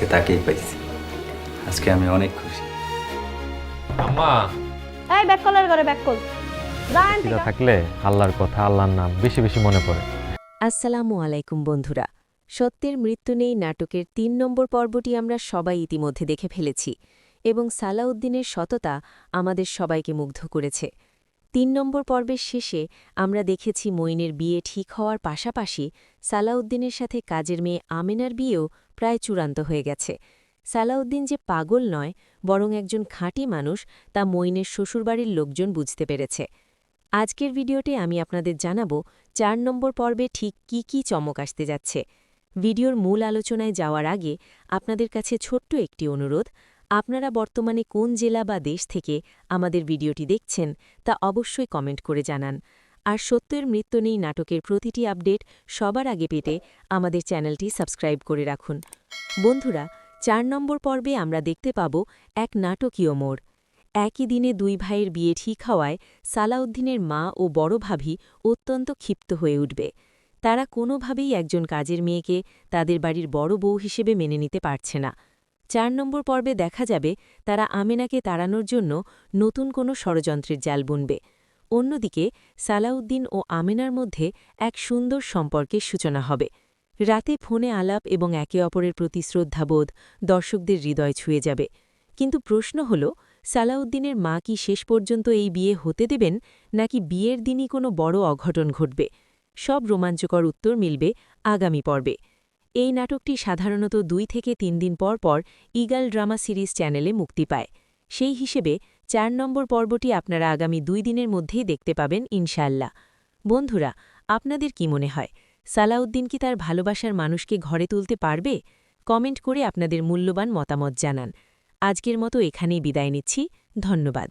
আজকে তাকেই পাইছি। আজকে আমি অনেক খুশি। আম্মা এই ব্যাক কলের ঘরে ব্যাক কল দাঁড়ান চিন্তা থাকলে আল্লাহর কথা, আল্লাহর নাম বেশি বেশি মনে পড়ে। আসসালামু আলাইকুম বন্ধুরা। সত্যের মৃত্যু নেই নাটকের ৩ নম্বর পর্বটি আমরা সবাই ইতিমধ্যে দেখে ফেলেছি এবং সালাউদ্দিনের সততা আমাদের সবাইকে মুগ্ধ করেছে। ৩ নম্বর পর্বের শেষে আমরা দেখেছি মঈনের বিয়ে ঠিক হওয়ার পাশাপাশি সালাউদ্দিনের সাথে কাজের মেয়ে আমেনার বিয়েও প্রায় চূড়ান্ত হয়ে গেছে। সালাউদ্দিন যে পাগল নয়, বরং একজন খাঁটি মানুষ, তা মঈনের শ্বশুরবাড়ির লোকজন বুঝতে পেরেছে। আজকের ভিডিওতে আমি আপনাদের জানাবো ৪ নম্বর পর্বে ঠিক কি চমক আসতে যাচ্ছে। ভিডিওর মূল আলোচনায় যাওয়ার আগে আপনাদের কাছে ছোট্ট একটি অনুরোধ, আপনারা বর্তমানে কোন জেলা বা দেশ থেকে আমাদের ভিডিওটি দেখছেন তা অবশ্যই কমেন্ট করে জানান। আর সত্যের মৃত্যু নেই নাটকের প্রতিটি আপডেট সবার আগে পেতে আমাদের চ্যানেলটি সাবস্ক্রাইব করে রাখুন। বন্ধুরা, ৪ নম্বর পর্বে আমরা দেখতে পাব এক নাটকীয় মোড়। একই দিনে দুই ভাইয়ের বিয়ে ঠিক হওয়ায় সালাউদ্দিনের মা ও বড় ভাবি অত্যন্ত ক্ষিপ্ত হয়ে উঠবে। তারা কোনোভাবেই একজন কাজের মেয়েকে তাদের বাড়ির বড় বউ হিসেবে মেনে নিতে পারছে না। ৪ নম্বর পর্বে দেখা যাবে তারা আমেনাকে তাড়ানোর জন্য নতুন কোনো ষড়যন্ত্রের জাল বুনবে। অন্যদিকে সালাউদ্দিন ও আমেনার মধ্যে এক সুন্দর সম্পর্কের সূচনা হবে। রাতে ফোনে আলাপ এবং একে অপরের প্রতি শ্রদ্ধাবোধ দর্শকদের হৃদয় ছুঁয়ে যাবে। কিন্তু প্রশ্ন হল, সালাউদ্দিনের মা কি শেষ পর্যন্ত এই বিয়ে হতে দেবেন, নাকি বিয়ের দিনই কোনো বড় অঘটন ঘটবে? সব রোমাঞ্চকর উত্তর মিলবে আগামী পর্বে। এই নাটকটি সাধারণত ২ থেকে ৩ দিন পর পর ইগল ড্রামা সিরিজ চ্যানেলে মুক্তি পায়। সেই হিসেবে ৪ নম্বর পর্বটি আপনারা আগামী ২ দিনের মধ্যেই দেখতে পাবেন ইনশাআল্লাহ। বন্ধুরা, আপনাদের কি মনে হয়, সালাউদ্দিন কি তার ভালোবাসার মানুষকে ঘরে তুলতে পারবে? কমেন্ট করে আপনাদের মূল্যবান মতামত জানান। আজকের মতো এখানেই বিদায় নিচ্ছি। ধন্যবাদ।